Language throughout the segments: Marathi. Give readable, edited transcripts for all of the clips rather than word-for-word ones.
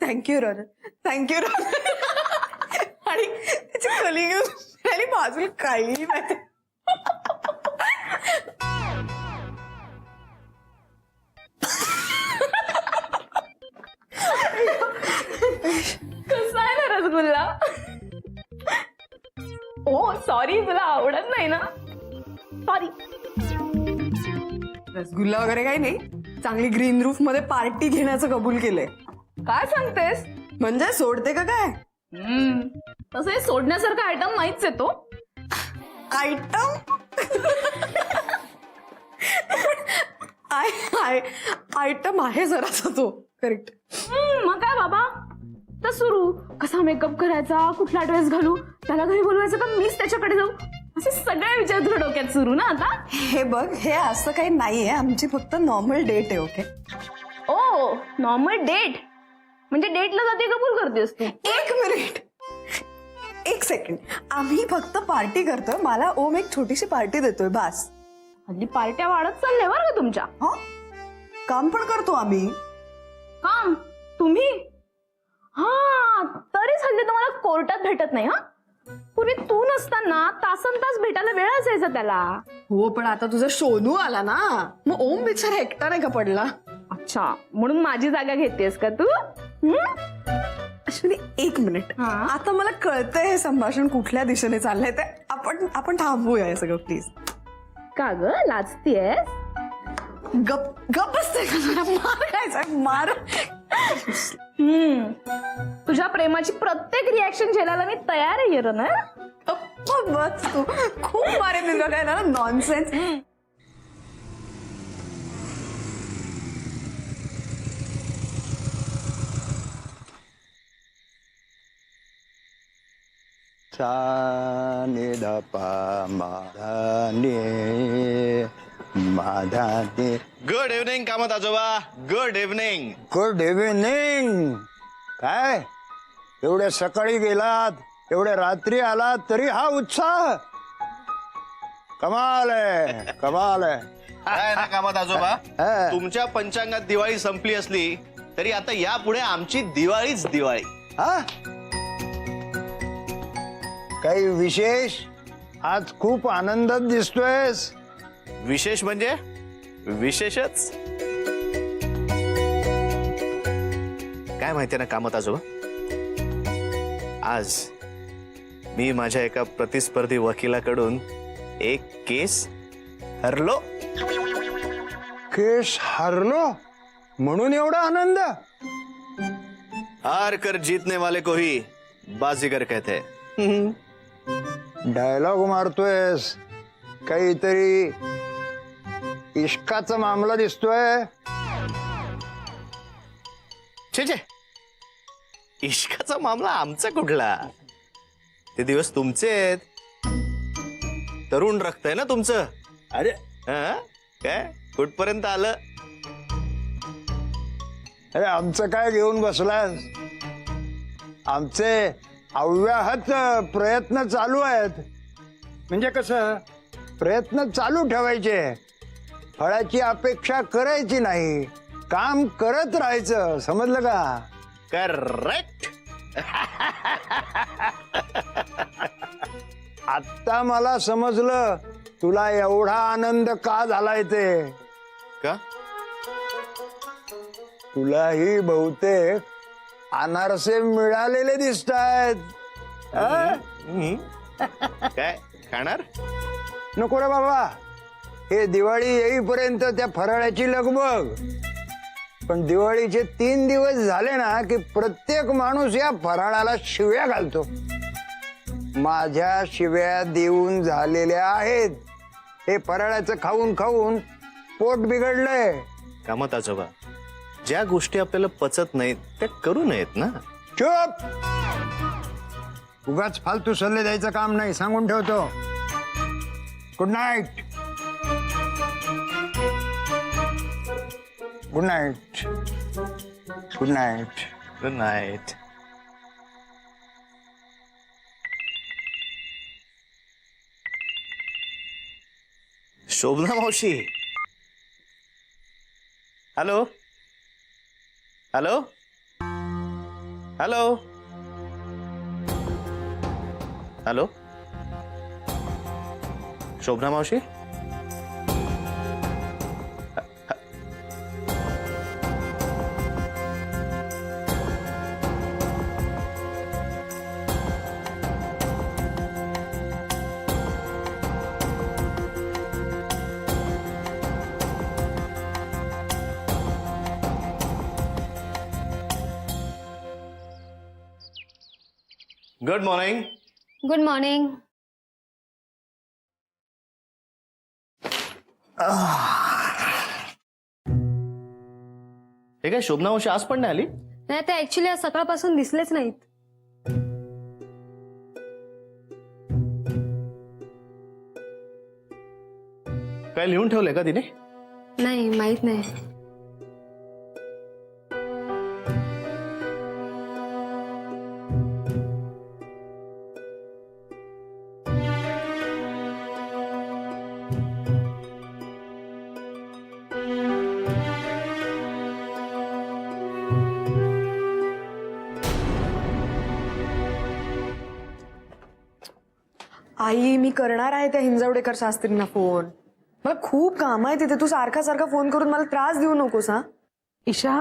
Thank you रॉनर, thank you रॉनर. आणि त्याची कली घेऊन आणि बाजूला काही माहिती. कसा आहे ना रसगुल्ला? ओ सॉरी, तुला आवडत नाही ना? सॉरी. रसगुल्ला वगैरे काही नाही, चांगली ग्रीन रूफ मध्ये पार्टी घेण्याचं कबूल केलंय. काय सांगतेस? म्हणजे सोडते का काय? तसं हे सोडण्यासारखा आयटम नाहीच आहे तो. आयटम आयटम आहे जरासा तो. करेक्ट. मग काय बाबा, तर सुरू कसा मेकअप करायचा, कुठला ड्रेस घालू, त्याला घरी बोलवायचं का मीच त्याच्याकडे जाऊ, असे सगळे विचार तुला डोक्यात सुरू ना आता. हे बघ, हे असं काही नाहीये, आमची फक्त नॉर्मल डेट आहे. ओके. ओ नॉर्मल डेट म्हणजे डेटला जाते कबूल करतेस तू? एक मिनिट, एक सेकंड. आम्ही फक्त पार्टी करतोय. मला ओम एक छोटीशी पार्टी देतोय बास. हल्ली पार्ट्या वाढत चालल्या बरं का तुमच्या. हा, काम पण करतो आम्ही. काम तुम्ही? हा, तरीच हल्ली तुम्हाला कोर्टात भेटत नाही. हा, पूर्वी तू नसताना तासन तास भेटायला वेळ असायचा त्याला. हो, पण आता तुझा सोनू आला ना, मग ओम बिचारा एकटा नाही का पडला. अच्छा, म्हणून माझी जागा घेतेस का तू? अश्विनी, एक मिनिट. हा? आता मला कळतंय हे संभाषण कुठल्या दिशेने चाललंय ते. आपण थांबवूया हे सगळं प्लीज. का ग लाजतीयस? गप गप बसते का जरा? मार खायचा, मार. तुझ्या प्रेमाची प्रत्येक रिॲक्शन झेलायला मी तयार आहे ना. गप्प बस तू. खूप मारे मी बघायला ना, नॉनसेन्स. सा नि ध पा मा धा नि माझा ते. गुड इव्हनिंग कामत आजोबा. Good evening. Good evening. काय एवढ्या सकाळी गेलात, एवढ्या रात्री आलात, तरी हा उत्साह. कमाल आहे, कमाल आहे. काय ना कामत आजोबा, हा. तुमच्या पंचांगात दिवाळी संपली असली तरी आता यापुढे आमची दिवाळीच दिवाळी. हा, काही विशेष? आज खूप आनंदात दिसतोयस. विशेष म्हणजे विशेषच. काय माहितीये ना कामत आजोबा, आज मी माझ्या एका प्रतिस्पर्धी वकिलाकडून एक केस हरलो. केस हरलो म्हणून एवढा आनंद? हार कर जीतने वाले को ही बाजीगर कहते हैं. डायलॉग मारतोयस, काहीतरी इश्काचा मामला दिसतोय. छे छे, इश्काचा मामला आमचा कुठला? ते दिवस तुमचे आहेत. तरुण रक्त आहे ना तुमचं. अरे हा? काय कुठपर्यंत आलं? अरे आमचं काय घेऊन बसलास? आमचे अव्याहत प्रयत्न चालू आहेत. म्हणजे कसं, प्रयत्न चालू ठेवायचे, फळाची अपेक्षा करायची नाही, काम करत राहायचं. समजलं का? करेक्ट. आत्ता मला समजलं तुला एवढा आनंद का झालाय ते. का? तुलाही बहुतेक अनारसे मिळालेले दिसत आहेत. काय खाणार? नको रे बाबा, हे दिवाळी येईपर्यंत त्या फराळाची लगबग. पण दिवाळीचे 3 दिवस झाले ना की प्रत्येक माणूस या फराळाला शिव्या घालतो. माझ्या शिव्या देऊन झालेल्या आहेत. हे फराळाचं खाऊन खाऊन पोट बिघडलंय. कामत आजोबा, ज्या गोष्टी आपल्याला पचत नाहीत त्या करू नयेत ना. चुप. उगाच फालतू सल्ले द्यायचं काम नाही, सांगून ठेवतो. Good night. Good night. Good night. Good night. Shobhana मावशी. Hello hello. Hello hello, Shobhana मावशी. Good morning. Good morning. हे काय शोभना मावशी आज पण नाही आली? नाही, ते ऍक्च्युली आज सकाळपासून दिसलेच नाहीत. काय लिहून ठेवलंय का तिने? नाही, माहित नाही. आई, मी करणार आहे त्या हिंजवडेकर शास्त्रींना फोन. मला खूप काम आहे तिथे. तू सारखा सारखा फोन करून मला त्रास देऊ नकोस. हा ईशा,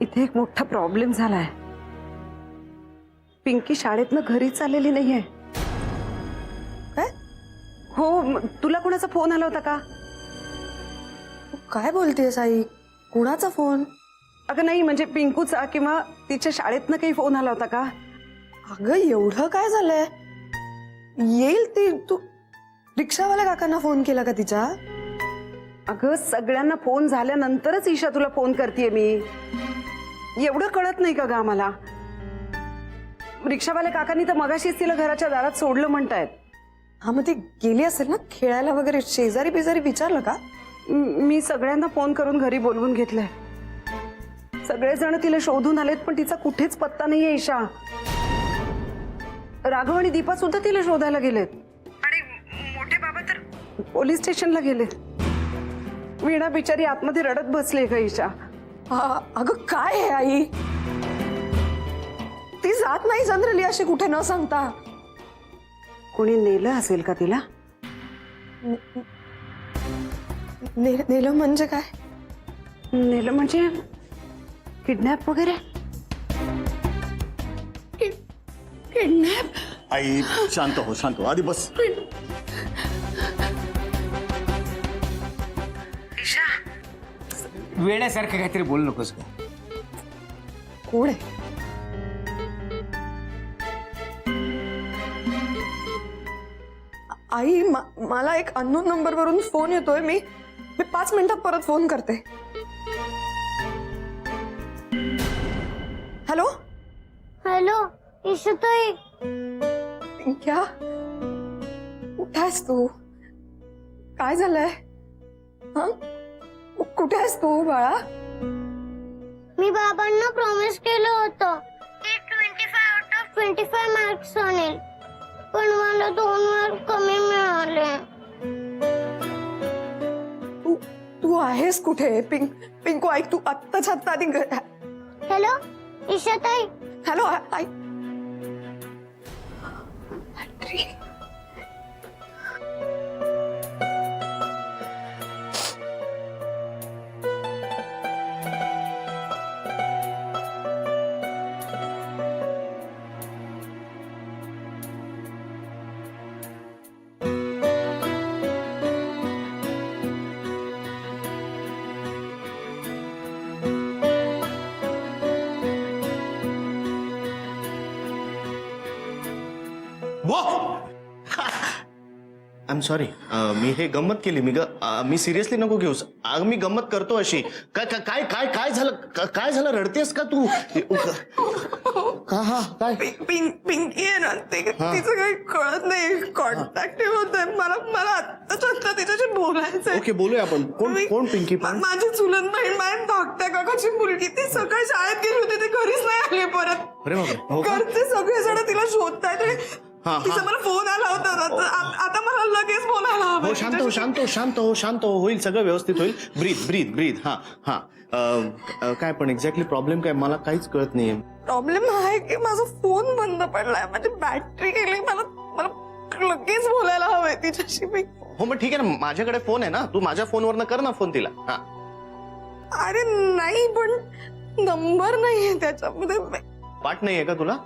इथे एक मोठा प्रॉब्लेम झालाय. पिंकी शाळेतनं घरीच आलेली नाहीये. काय? हो, तुला कोणाचा फोन आला होता का? तू काय बोलतेस आई? कुणाचा फोन? अगं नाही, म्हणजे पिंकूचा किंवा तिच्या शाळेतनं काही फोन आला होता का? अगं एवढं काय झालंय? येईल ती. तू रिक्षावाल्या काकांना फोन केला का तिच्या? अगं सगळ्यांना फोन झाल्यानंतरच ईशा तुला फोन करतेय मी. एवढं कळत नाही का ग आम्हाला? रिक्षावाल्या काकांनी तर मगाशीच तिला घराच्या दारात सोडलं म्हणतायत. हा, मग ती गेली असेल ना खेळायला वगैरे. शेजारी बिजारी विचारलं का? मी सगळ्यांना फोन करून घरी बोलवून घेतलंय. सगळेजण तिला शोधून आलेत, पण तिचा कुठेच पत्ता नाहीये ईशा. राघव आणि दीपा सुद्धा तिला शोधायला गेलेत आणि मोठे बाबा तर पोलीस स्टेशनला गेलेत. वीणा बिचारी आतमध्ये रडत बसली का ईशा. अगं काय आहे आई? ती जात नाही जनरली अशी कुठे न सांगता. कोणी नेलं असेल का तिला? नेलं म्हणजे काय? नेलं म्हणजे किडनॅप वगैरे? किडनॅप? आई शांत हो आधी बस. वेड्यासारखं काहीतरी बोलू नकोस का? कोण आहे? आई, मला एक अननोन नंबर वरून फोन येतोय. मी 5 मिनिटात परत फोन करते. हॅलो हॅलो ईशाताई. क्या? कुठे आहेस तू? काय झालंय? हा, कुठे आहेस तू बाळा? मी बाबांना प्रॉमिस केलं होतं की 25 मार्क्स आणेल, पण मला 2 मार्क कमी मिळाले. तू आहेस कुठे? पिंकू ऐक, तू आत्ताच आत्ता आधी हॅलो ईशाताई. हॅलो आई. I am sorry. मी हे गंमत केली. मी सिरियसली नको घेऊस. मी गंमत करतो अशी. काय काय काय काय झालं? काय झालं? रडतेस का तू? हा काय? पिंकी आहे ना, तिचं काही कळत नाही. कॉन्टॅक्ट होत आहे. मला आत्ता तिच्याशी बोलायचंय. ओके, बोलूया आपण. कोण पिंकी? माझी चुलत बहीण, माझ्या धाकट्या काकाची मुलगी. ती सकाळी शाळेत गेली होती, ती घरीच नाही आली परत. अरे बापरे, हो का? घरचे सगळेजण तिला शोधतायत. हा. तिचा मला फोन आला होता ना, तर आता मला लगेच बोलायला हो हवं शांत हो शांत हो शांत हो शांत हो, होईल सगळं व्यवस्थित होईल. Breathe breathe breathe. हा हा. काय पण एक्झॅक्टली प्रॉब्लेम काय मला काहीच कळत नाहीये. प्रॉब्लेम आहे की माझा फोन बंद पडलाय, माझी बॅटरी गेली. मला मला लगेच बोलायला हवंय तिच्याशी मी. हो मग ठीक आहे ना, माझ्याकडे फोन आहे ना, तू माझ्या फोनवरनं कर ना फोन तिला. हा. अरे नाही, पण नंबर नाहीये त्याच्यामध्ये. पाठ नाहीये का तुला?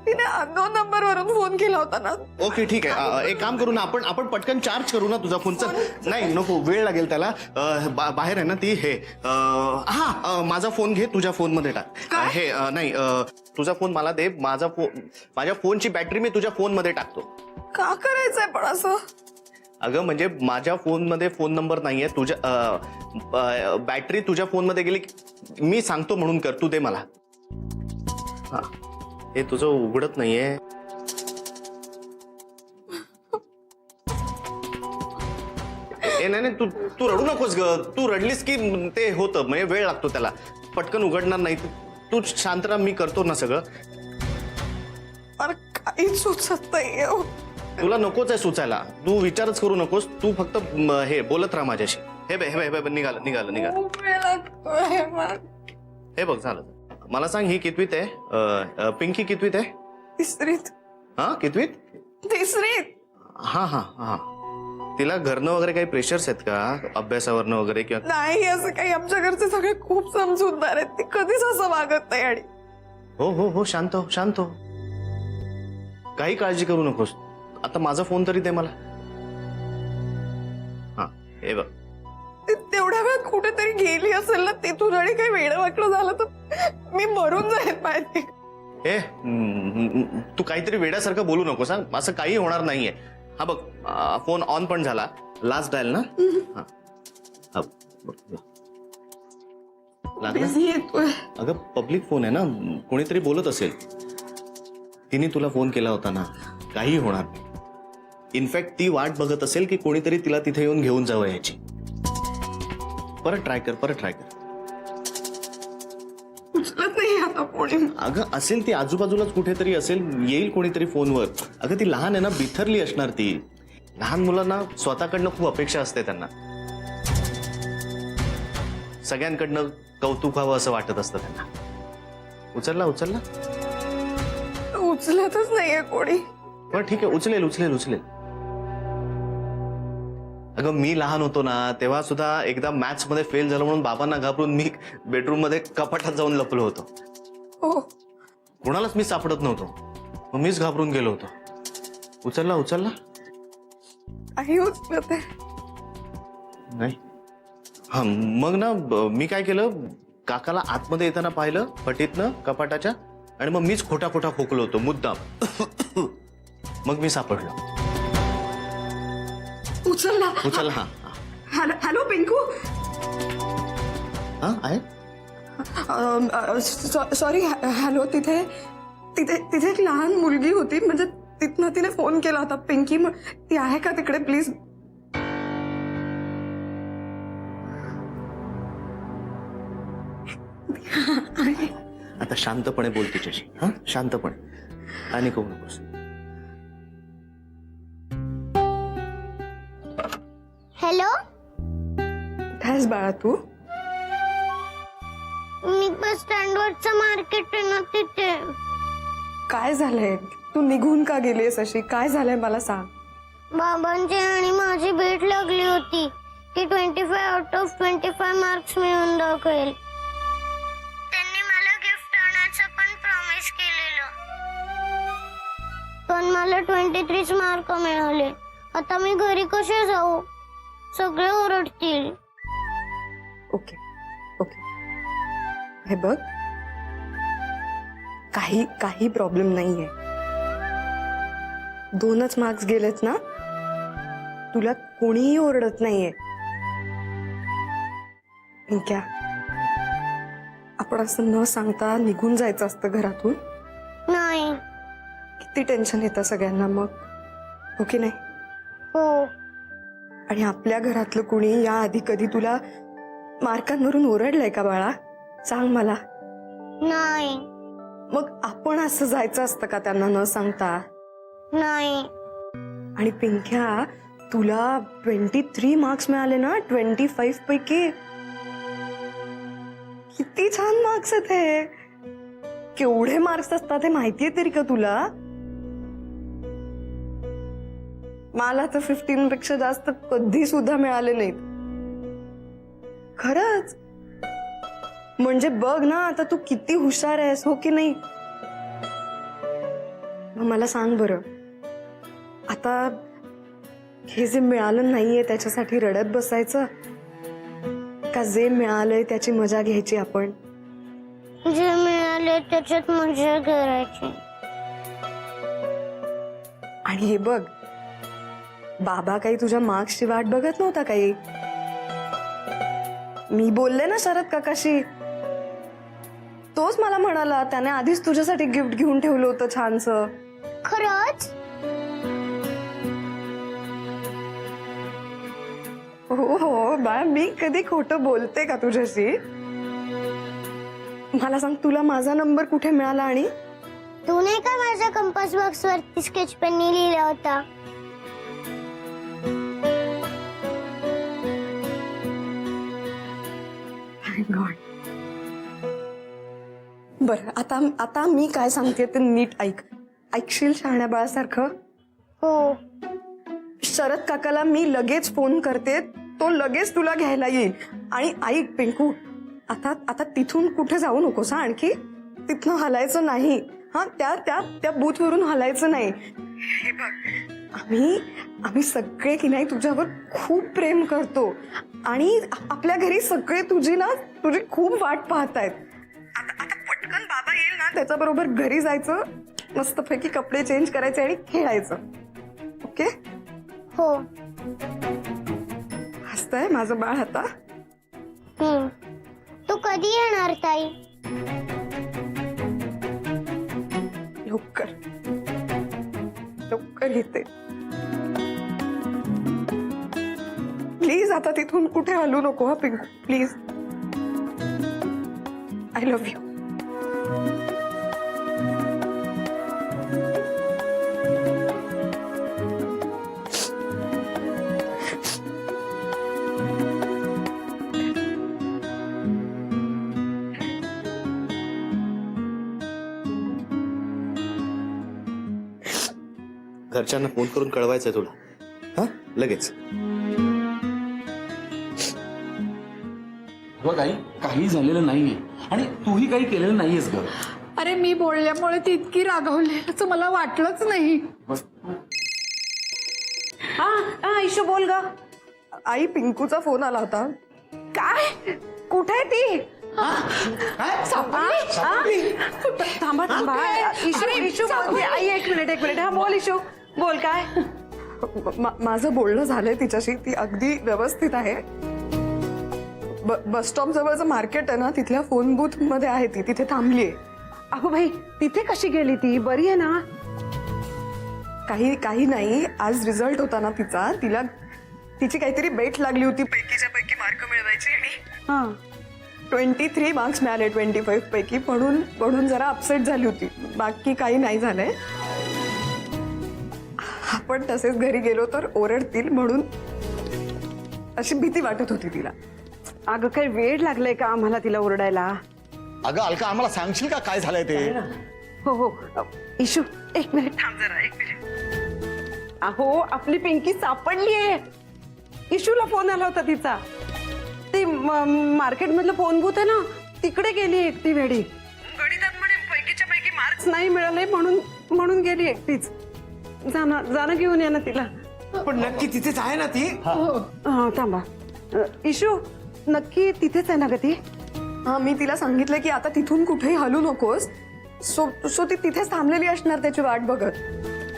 तिने अननोन नंबर वरून फोन केला होता ना. ओके ठीक आहे. एक काम करू ना, आपण पटकन चार्ज करू ना तुझा फोनचा. नाही नको, वेळ लागेल त्याला. बाहेर आहे ना ती. हे हा माझा फोन घे, तुझ्या फोन मध्ये टाक. हे नाही, तुझा फोन मला दे. माझ्या फोनची बॅटरी मी तुझ्या फोन मध्ये टाकतो. का करायचंय पण असं? अगं म्हणजे माझ्या फोन मध्ये फोन नंबर नाहीये, तुझ्या बॅटरी तुझ्या फोन मध्ये गेली मी सांगतो म्हणून कर. तू दे मला. हा हे तुझं उघडत नाहीये. नाही तू रडू नकोस ग. तू रडलीस की ते होतं, म्हणजे वेळ लागतो त्याला, पटकन उघडणार नाही. तू शांत राहा, मी करतो ना सगळं. मला काहीच सुचत नाहीये. तुला नकोच आहे सुचायला, तू विचारच करू नकोस. तू फक्त हे बोलत राहा माझ्याशी. हे बे हे बे निघालं. खूप वेळ लागतोय मला. हे बघ झालं. मला सांग, ही कितवीत आहे? पिंकी कितवीत आहे? तिसरीत. हा कितवीत? तिसरीत. हा. तिला घरनं वगैरे काही प्रेशर्स आहेत का, अभ्यासावरनं वगैरे? किंवा नाही असं काही. आमच्या घरचे सगळे खूप समजूतदार आहेत. ती कधीच असं वागत नाही. आणि हो शांत हो. काही काळजी करू नकोस. आता माझा फोन तरी दे मला. हा हे बघ. ती तेवढ्या वेळात कुठेतरी गेली असेल ना तिथून, आणि काही वेळ वाटलं झालं तर मी मरून जाईल माहिती. ए तू काहीतरी वेड्यासारखं बोलू नकोस. हा असं काही होणार नाहीये. हा बघ, फोन ऑन पण झाला. लास्ट डायल ना? हा लागला. बिझी येतोय. अगं पब्लिक फोन आहे ना, कोणीतरी बोलत असेल. तिने तुला फोन केला होता ना, काही होणार नाही. इनफॅक्ट ती वाट बघत असेल की कोणीतरी तिला तिथे येऊन घेऊन जावं याची. परत ट्राय कर. उचलत नाही आता कोणी. अगं असेल ती आजूबाजूलाच कुठेतरी असेल, येईल कोणीतरी फोनवर. अगं ती लहान आहे ना, बिथरली असणार ती. लहान मुलांना स्वतःकडनं खूप अपेक्षा असते त्यांना. सगळ्यांकडनं कौतुक व्हावं असं वाटत असतं त्यांना. उचलला उचलतच नाहीये कोणी. बरं ठीक आहे, उचलेल. अगं मी लहान होतो ना, तेव्हा सुद्धा एकदा मॅथ्स मध्ये फेल झालं म्हणून बाबांना घाबरून मी बेडरूम मध्ये कपाटात जाऊन लपलो होतो. हो. कोणालाच मी सापडत नव्हतो, मग मीच घाबरून गेलो होतो. उचलला काही उचलत आहे. नाही. हा मग ना मी काय केलं, काकाला आतमध्ये येताना पाहिलं फटीतनं कपाटाच्या, आणि मग मीच खोटा खोकलो होतो मुद्दाम. मग मी सापडलो. उचल. हा हॅलो पिंकू. हा आहे. सॉरी. हॅलो. तिथे एक लहान मुलगी होती, म्हणजे तिथनं तिने फोन केला होता. पिंकी ती आहे का तिकडे प्लीज? आता शांतपणे बोल तिच्याशी. हा शांतपणे, आणि करू नकोस. हॅलो. कुठेस बाळा तू? मी बस स्टँडवरचं मार्केट आहे ना तिथे. काय झालंय? तू निघून का गेलीस अशी? काय झालंय मला सांग. बाबांची आणि माझी भेट लागली होती की 25 आउट ऑफ 25 मार्क्स मिळून दाखवेल. त्यांनी मला गिफ्ट आणायचं पण प्रॉमिस केलेलं, पण मला 23 मार्क मिळाले. आता मी घरी कसे जाऊ? सगळे ओरडतील. ओके. हे बघ, काही प्रॉब्लेम नाहीये. 2च मार्क्स गेलेत ना, तुला कोणीही ओरडत नाहीये. क्या आपण असं न सांगता निघून जायचं असतं घरातून. नाही. किती टेन्शन येतं सगळ्यांना मग, हो की नाही? हो. आणि आपल्या घरातलं कुणी याआधी कधी तुला मार्कांवरून ओरडलंय का बाळा? सांग मला. नाही. मग आपण असं जायचं असतं का त्यांना न सांगता? नाही. आणि पिंक्या, तुला 23 मार्क्स मिळाले ना 25 पैकी. किती छान मार्क्स आहेत हे. केवढे मार्क्स असतात हे माहितीये तरी का तुला? मला तर 15 पेक्षा जास्त कधी सुद्धा मिळाले नाहीत. खरंच. म्हणजे बघ ना आता तू किती हुशार आहेस, हो की नाही? मग मला सांग बरं, आता हे जे मिळालं नाहीये त्याच्यासाठी रडत बसायचं का जे मिळालंय त्याची मजा घ्यायची आपण? जे मिळाले त्याच्यात मजा करायची. आणि हे बघ, बाबा काही तुझ्या मार्क्सची वाट बघत नव्हता काही. मी बोलले ना शरद काकाशी, तोच मला म्हणाला त्याने आधीच तुझ्यासाठी गिफ्ट घेऊन ठेवलं होतं छानसं. खरंच? हो हो बाळ, मी कधी खोटं बोलते का तुझ्याशी? मला सांग, तुला माझा नंबर कुठे मिळाला? आणि तू नाही का माझ्या कंपास बॉक्स वरती स्केच पेननी लिहिला होता? बरं, आता मी काय सांगते ते नीट ऐक. ऐकशील शहाण्या बाळासारखं? हो. शरद काकाला मी लगेच फोन करते, तो लगेच तुला घ्यायला येईल. आणि ऐक पिंकू, आता तिथून कुठे जाऊ नकोस हा. आणखी तिथनं हलायचं नाही हा. त्या बूथ वरून हलायचं नाही. हे बघ, आम्ही सगळे की नाही तुझ्यावर खूप प्रेम करतो आणि आपल्या घरी सगळे तुझी खूप वाट पाहतायत. आता पटकन बाबा येईल ना, त्याच्याबरोबर घरी जायचं, मस्तपैकी कपडे चेंज करायचे आणि खेळायचं. ओके? हो. हसतंय माझं बाळ आता. तू कधी येणार ताई? लवकर येते. प्लीज आता तिथून कुठे हलू नको हा Pinku, please. I love you. घरच्यांना फोन करून कळवायचंय तुला, हा लगेच. बघ आई, काही झालेलं नाहीये आणि तूही काही केलेलं नाहीयेस ग. अरे मी बोलल्यामुळे ती इतकी रागावली असं मला वाटलंच नाही. हा इशू बोल ग. आई, पिंकूचा फोन आला होता. काय? कुठे आहे ती? थांबा. इशू बोलते. आई एक मिनिट. हा बोल इशू, बोल. काय? माझं बोलणं झालंय तिच्याशी, ती अगदी व्यवस्थित आहे. बस स्टॉप जवळचं मार्केट आहे ना, तिथल्या फोन बूथ मध्ये आहे ती, तिथे थांबलीये. अगो भाई, तिथे कशी गेली ती? बरी आहे ना? काही नाही, आज रिझल्ट होता ना तिचा, तिची काहीतरी बेट लागली होती पैकीच्या पैकी मार्क मिळवायची आणि 23 मार्क्स मिळाले 25 पैकी, म्हणून जरा अपसेट झाली होती. बाकी काही नाही झालंय. आपण तसेच घरी गेलो तर ओरडतील म्हणून अशी भीती वाटत होती तिला. अगं काही वेळ लागलाय का आम्हाला तिला ओरडायला? अगं अलका, आम्हाला सांगशील का काय झालंय ते? हो. इशू एक मिनिट थांब जरा, एक मिनिट. अहो आपली पिंकी सापडलीये. इशूला फोन आला होता तिचा. ती मार्केट मधलं फोन बूथ आहे ना, तिकडे गेली एकटी वेडी. गणितात म्हणे पैकीच्या पैकी मार्क्स नाही मिळाले म्हणून गेली एकटीच. जाणं घेऊन या ना तिला. पण नक्की तिथेच आहे ना ती? थांबा. इशू नक्की तिथेच आहे ना ग ती? हा, मी तिला सांगितलं की आता तिथून कुठेही हलू नकोस. सो ती तिथेच थांबलेली असणार त्याची वाट बघत.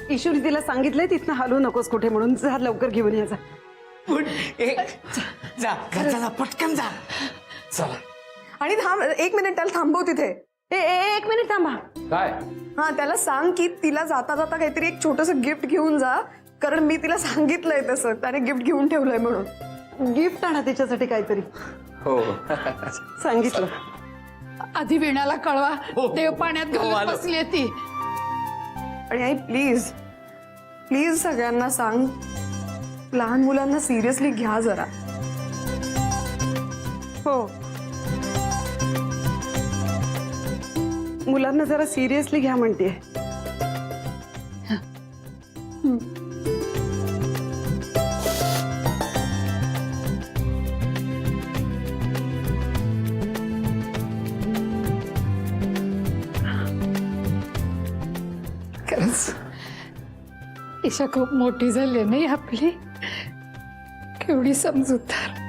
इशूने तिला सांगितलंय तिथनं हलू नकोस कुठे म्हणून. जा लवकर घेऊन यायचा. जा घरचा, पटकन जा. चला. आणि थांब, एक मिनिट, त्याला थांबव तिथे. एक मिनिट थांबा. काय? हा, त्याला सांग की तिला जाता जाता काहीतरी एक छोटस गिफ्ट घेऊन जा, कारण मी तिला सांगितलंय तसं, त्याने गिफ्ट घेऊन ठेवलंय म्हणून. गिफ्ट आणा तिच्यासाठी काहीतरी. हो. सांगितलं. आधी वीणाला कळवा, देव पाण्यात घालून बसली ती. आणि आई प्लीज, प्लीज सगळ्यांना सांग, लहान मुलांना सिरियसली घ्या जरा. हो, मुलांना जरा सिरियसली घ्या म्हणते. खरंच ईशा खूप मोठी झाली नाही आपली, केवढी समजूतदार.